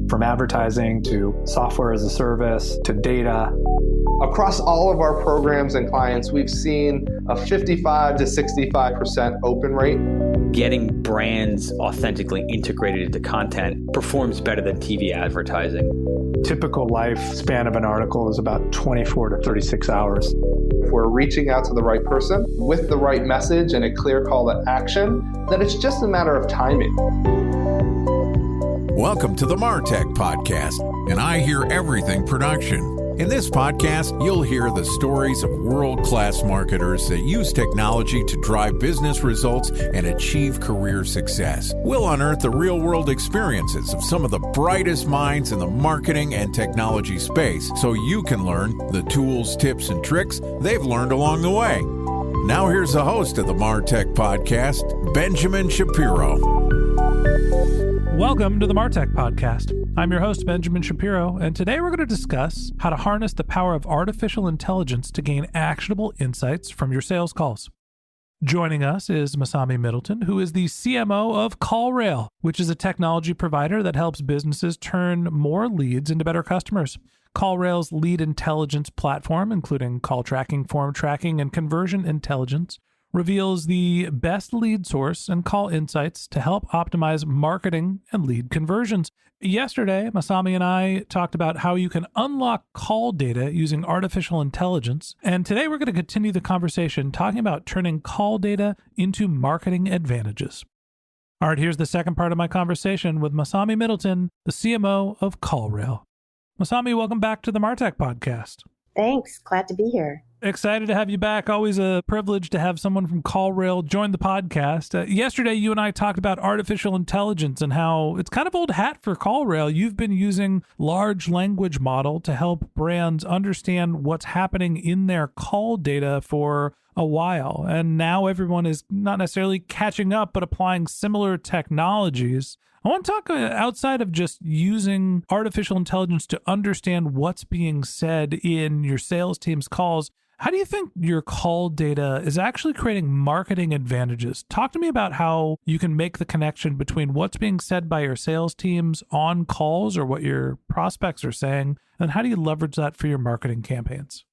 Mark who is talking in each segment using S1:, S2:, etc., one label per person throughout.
S1: From advertising to software as a service to data.
S2: Across all of our programs and clients, we've seen a 55 to 65% open rate.
S3: Getting brands authentically integrated into content performs better than TV advertising.
S1: Typical lifespan of an article is about 24 to 36 hours.
S2: If we're reaching out to the right person with the right message and a clear call to action, then it's just a matter of timing.
S4: Welcome to the MarTech Podcast, and I Hear Everything production. In this podcast, you'll hear the stories of world-class marketers that use technology to drive business results and achieve career success. We'll unearth the real-world experiences of some of the brightest minds in the marketing and technology space so you can learn the tools, tips, and tricks they've learned along the way. Now here's the host of the MarTech Podcast, Benjamin Shapiro.
S5: Welcome to the MarTech Podcast. I'm your host, Benjamin Shapiro, and today we're going to discuss how to harness the power of artificial intelligence to gain actionable insights from your sales calls. Joining us is Masami Middleton, who is the CMO of CallRail, which is a technology provider that helps businesses turn more leads into better customers. CallRail's lead intelligence platform, including call tracking, form tracking, and conversion intelligence, reveals the best lead source and call insights to help optimize marketing and lead conversions. Yesterday, Masami and I talked about how you can unlock call data using artificial intelligence. And today we're going to continue the conversation talking about turning call data into marketing advantages. All right, here's the second part of my conversation with Masami Middleton, the CMO of CallRail. Masami, welcome back to the MarTech Podcast.
S6: Thanks. Glad to be here.
S5: Excited to have you back. Always a privilege to have someone from CallRail join the podcast. Yesterday, you and I talked about artificial intelligence and how it's kind of old hat for CallRail. You've been using large language model to help brands understand what's happening in their call data for a while. And now everyone is not necessarily catching up, but applying similar technologies. I want to talk outside of just using artificial intelligence to understand what's being said in your sales team's calls. How do you think your call data is actually creating marketing advantages? Talk to me about how you can make the connection between what's being said by your sales teams on calls or what your prospects are saying, and how do you leverage that for your marketing campaigns?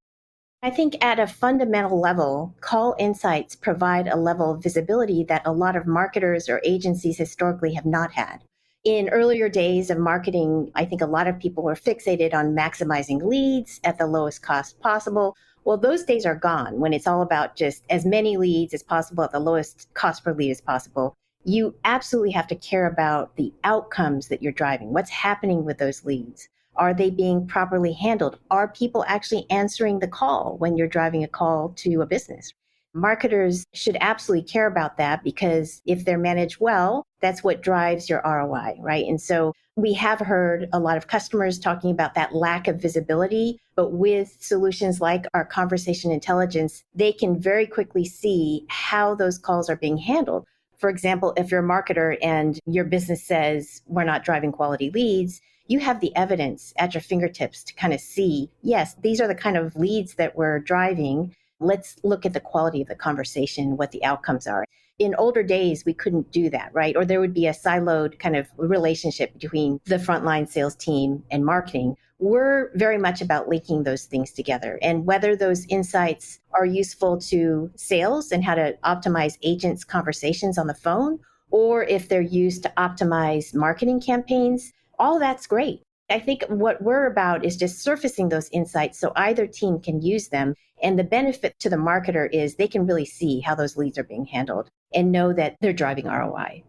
S6: I think at a fundamental level, call insights provide a level of visibility that a lot of marketers or agencies historically have not had. In earlier days of marketing, I think a lot of people were fixated on maximizing leads at the lowest cost possible. Well, those days are gone when it's all about just as many leads as possible at the lowest cost per lead as possible. You absolutely have to care about the outcomes that you're driving. What's happening with those leads? Are they being properly handled? Are people actually answering the call when you're driving a call to a business? Marketers should absolutely care about that because if they're managed well, that's what drives your ROI, right? And so we have heard a lot of customers talking about that lack of visibility, but with solutions like our conversation intelligence, they can very quickly see how those calls are being handled. For example, if you're a marketer and your business says we're not driving quality leads, you have the evidence at your fingertips to kind of see, yes, these are the kind of leads that we're driving. Let's look at the quality of the conversation, what the outcomes are. In older days, we couldn't do that, right? Or there would be a siloed kind of relationship between the frontline sales team and marketing. We're very much about linking those things together. And whether those insights are useful to sales and how to optimize agents' conversations on the phone, or if they're used to optimize marketing campaigns, all that's great. I think what we're about is just surfacing those insights so either team can use them. And the benefit to the marketer is they can really see how those leads are being handled and know that they're driving ROI.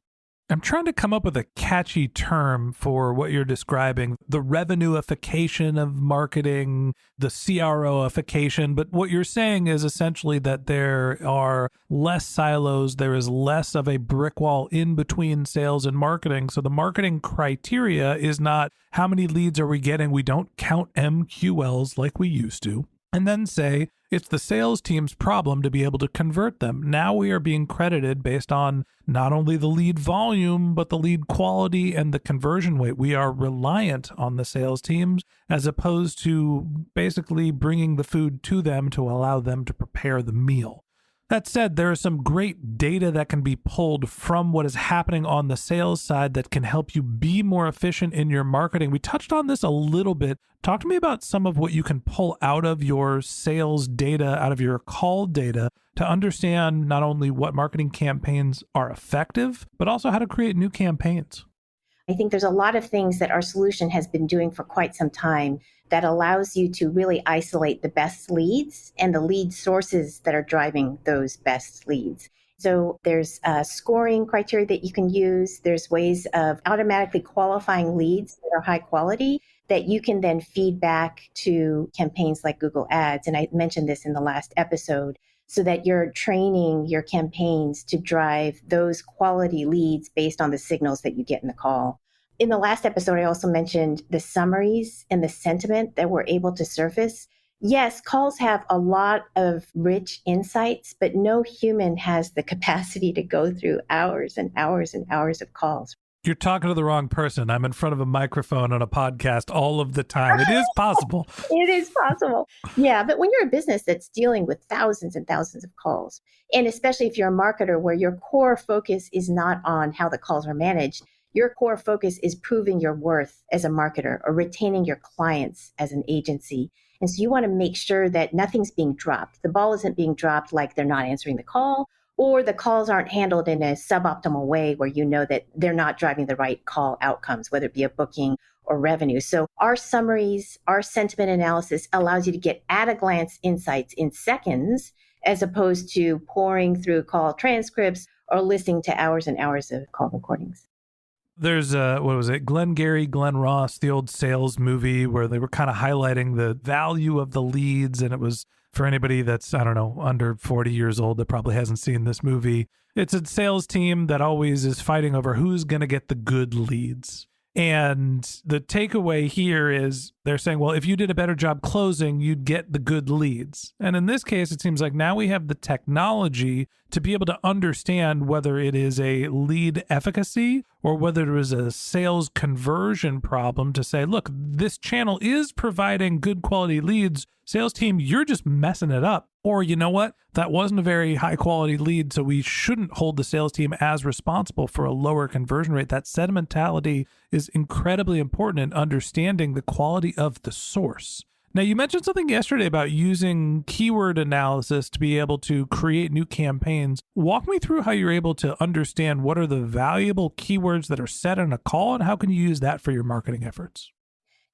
S5: I'm trying to come up with a catchy term for what you're describing, the revenueification of marketing, the CROification. But what you're saying is essentially that there are less silos. There is less of a brick wall in between sales and marketing. So the marketing criteria is not how many leads are we getting? We don't count MQLs like we used to. And then say it's the sales team's problem to be able to convert them. Now we are being credited based on not only the lead volume, but the lead quality and the conversion rate. We are reliant on the sales teams as opposed to basically bringing the food to them to allow them to prepare the meal. That said, there is some great data that can be pulled from what is happening on the sales side that can help you be more efficient in your marketing. We touched on this a little bit. Talk to me about some of what you can pull out of your sales data, out of your call data, to understand not only what marketing campaigns are effective, but also how to create new campaigns.
S6: I think there's a lot of things that our solution has been doing for quite some time that allows you to really isolate the best leads and the lead sources that are driving those best leads. So there's scoring criteria that you can use. There's ways of automatically qualifying leads that are high quality that you can then feed back to campaigns like Google Ads. And I mentioned this in the last episode, so that you're training your campaigns to drive those quality leads based on the signals that you get in the call. In the last episode, I also mentioned the summaries and the sentiment that we're able to surface. Yes, calls have a lot of rich insights, but no human has the capacity to go through hours and hours and hours of calls.
S5: You're talking to the wrong person. I'm in front of a microphone on a podcast all of the time. It is possible.
S6: It is possible. Yeah, but when you're a business that's dealing with thousands and thousands of calls, and especially if you're a marketer where your core focus is not on how the calls are managed, your core focus is proving your worth as a marketer or retaining your clients as an agency. And so you want to make sure that nothing's being dropped. The ball isn't being dropped like they're not answering the call, or the calls aren't handled in a suboptimal way where you know that they're not driving the right call outcomes, whether it be a booking or revenue. So our summaries, our sentiment analysis allows you to get at-a-glance insights in seconds, as opposed to pouring through call transcripts or listening to hours and hours of call recordings.
S5: There's what was it? Glengarry, Glen Ross, the old sales movie where they were kind of highlighting the value of the leads. And it was, for anybody that's, I don't know, under 40 years old that probably hasn't seen this movie, it's a sales team that always is fighting over who's going to get the good leads. And the takeaway here is they're saying, well, if you did a better job closing, you'd get the good leads. And in this case, it seems like now we have the technology to be able to understand whether it is a lead efficacy or whether it is a sales conversion problem to say, look, this channel is providing good quality leads. Sales team, you're just messing it up. Or you know what? That wasn't a very high quality lead, so we shouldn't hold the sales team as responsible for a lower conversion rate. That sentimentality is incredibly important in understanding the quality of the source. Now, you mentioned something yesterday about using keyword analysis to be able to create new campaigns. Walk me through how you're able to understand what are the valuable keywords that are set in a call and how can you use that for your marketing efforts?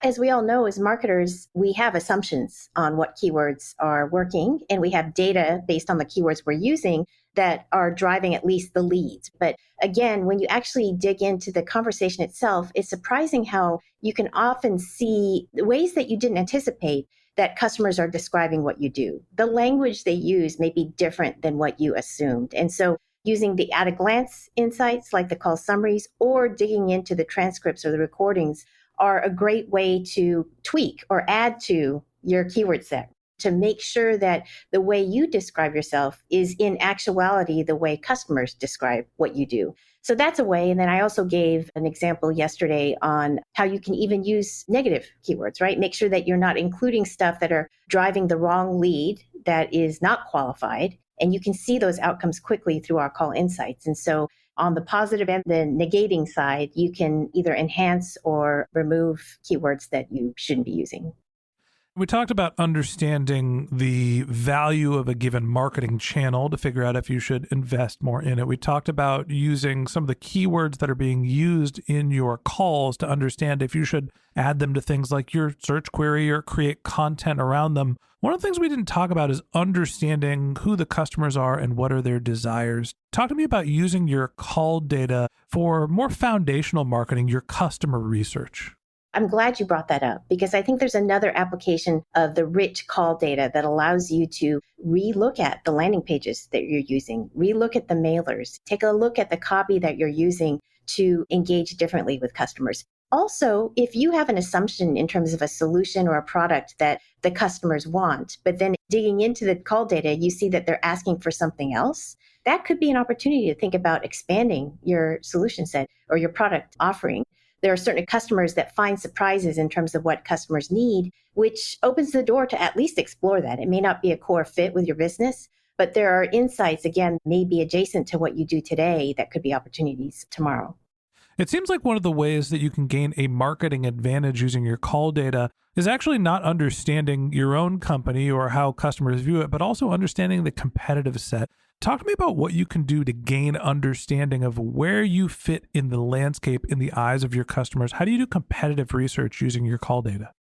S6: As we all know, as marketers, we have assumptions on what keywords are working, and we have data based on the keywords we're using that are driving at least the leads. But again, when you actually dig into the conversation itself, it's surprising how you can often see ways that you didn't anticipate that customers are describing what you do. The language they use may be different than what you assumed. And so using the at-a-glance insights like the call summaries or digging into the transcripts or the recordings are a great way to tweak or add to your keyword set to make sure that the way you describe yourself is in actuality the way customers describe what you do. So that's a way. And then I also gave an example yesterday on how you can even use negative keywords, right? Make sure that you're not including stuff that are driving the wrong lead that is not qualified. And you can see those outcomes quickly through our call insights. And so on the positive and the negating side, you can either enhance or remove keywords that you shouldn't be using.
S5: We talked about understanding the value of a given marketing channel to figure out if you should invest more in it. We talked about using some of the keywords that are being used in your calls to understand if you should add them to things like your search query or create content around them. One of the things we didn't talk about is understanding who the customers are and what are their desires. Talk to me about using your call data for more foundational marketing, your customer research.
S6: I'm glad you brought that up because I think there's another application of the rich call data that allows you to relook at the landing pages that you're using, relook at the mailers, take a look at the copy that you're using to engage differently with customers. Also, if you have an assumption in terms of a solution or a product that the customers want, but then digging into the call data, you see that they're asking for something else, that could be an opportunity to think about expanding your solution set or your product offering. There are certain customers that find surprises in terms of what customers need, which opens the door to at least explore that. It may not be a core fit with your business, But there are insights, again, maybe adjacent to what you do today that could be opportunities tomorrow.
S5: It seems like one of the ways that you can gain a marketing advantage using your call data is actually not understanding your own company or how customers view it, but also understanding the competitive set. Talk to me about what you can do to gain understanding of where you fit in the landscape in the eyes of your customers. How do you do competitive research using your call data?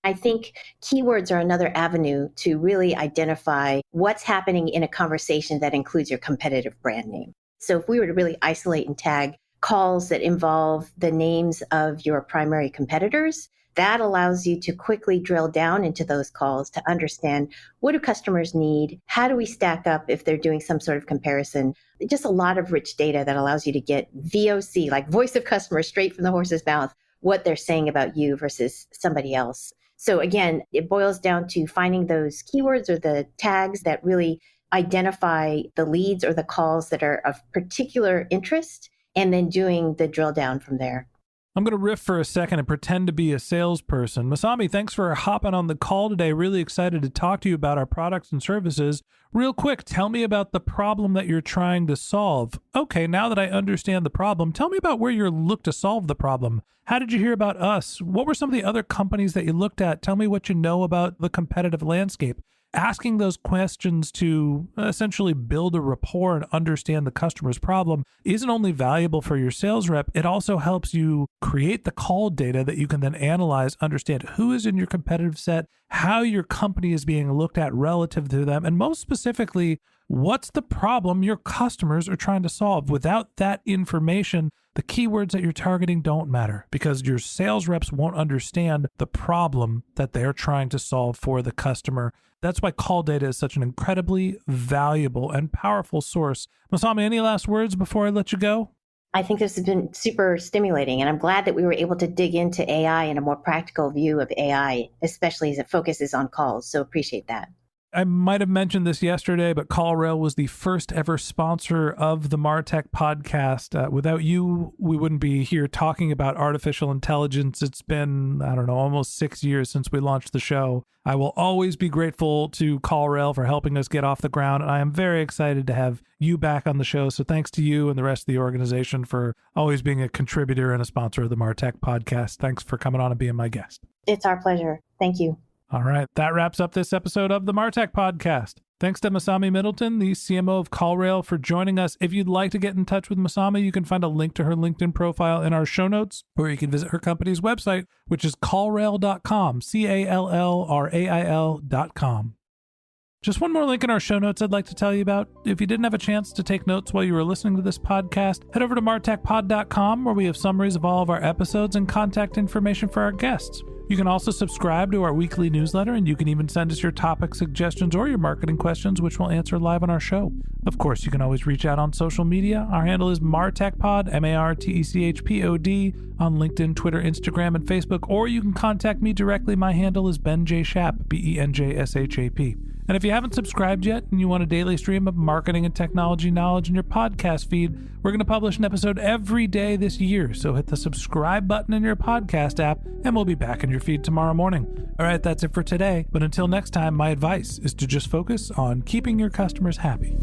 S6: I think keywords are another avenue to really identify what's happening in a conversation that includes your competitive brand name. So if we were to really isolate and tag calls that involve the names of your primary competitors, that allows you to quickly drill down into those calls to understand what do customers need? How do we stack up if they're doing some sort of comparison? Just a lot of rich data that allows you to get VOC, like voice of customer, straight from the horse's mouth, what they're saying about you versus somebody else. So again, it boils down to finding those keywords or the tags that really identify the leads or the calls that are of particular interest, and then doing the drill down from there.
S5: I'm going to riff for a second and pretend to be a salesperson. Masami, thanks for hopping on the call today. Really excited to talk to you about our products and services. Real quick, tell me about the problem that you're trying to solve. Okay, now that I understand the problem, tell me about where you looked to solve the problem. How did you hear about us? What were some of the other companies that you looked at? Tell me what you know about the competitive landscape. Asking those questions to essentially build a rapport and understand the customer's problem isn't only valuable for your sales rep, it also helps you create the call data that you can then analyze, understand who is in your competitive set, how your company is being looked at relative to them, and most specifically, what's the problem your customers are trying to solve. Without that information, the keywords that you're targeting don't matter because your sales reps won't understand the problem that they're trying to solve for the customer. That's why call data is such an incredibly valuable and powerful source. Masami, any last words before I let you go?
S6: I think this has been super stimulating, and I'm glad that we were able to dig into AI and a more practical view of AI, especially as it focuses on calls. So appreciate that.
S5: I might have mentioned this yesterday, but CallRail was the first ever sponsor of the MarTech podcast. Without you, we wouldn't be here talking about artificial intelligence. It's been, almost 6 years since we launched the show. I will always be grateful to CallRail for helping us get off the ground. And I am very excited to have you back on the show. So thanks to you and the rest of the organization for always being a contributor and a sponsor of the MarTech podcast. Thanks for coming on and being my guest.
S6: It's our pleasure. Thank you.
S5: All right, that wraps up this episode of the MarTech podcast. Thanks to Masami Middleton, the CMO of CallRail, for joining us. If you'd like to get in touch with Masami, you can find a link to her LinkedIn profile in our show notes, or you can visit her company's website, which is callrail.com, CallRail.com. Just one more link in our show notes I'd like to tell you about. If you didn't have a chance to take notes while you were listening to this podcast, head over to martechpod.com, where we have summaries of all of our episodes and contact information for our guests. You can also subscribe to our weekly newsletter, and you can even send us your topic suggestions or your marketing questions, which we'll answer live on our show. Of course, you can always reach out on social media. Our handle is MarTechPod, MarTechPod, on LinkedIn, Twitter, Instagram, and Facebook, or you can contact me directly. My handle is Ben J. Shap, BenJShap. And if you haven't subscribed yet and you want a daily stream of marketing and technology knowledge in your podcast feed, we're going to publish an episode every day this year. So hit the subscribe button in your podcast app and we'll be back in your feed tomorrow morning. All right, that's it for today. But until next time, my advice is to just focus on keeping your customers happy.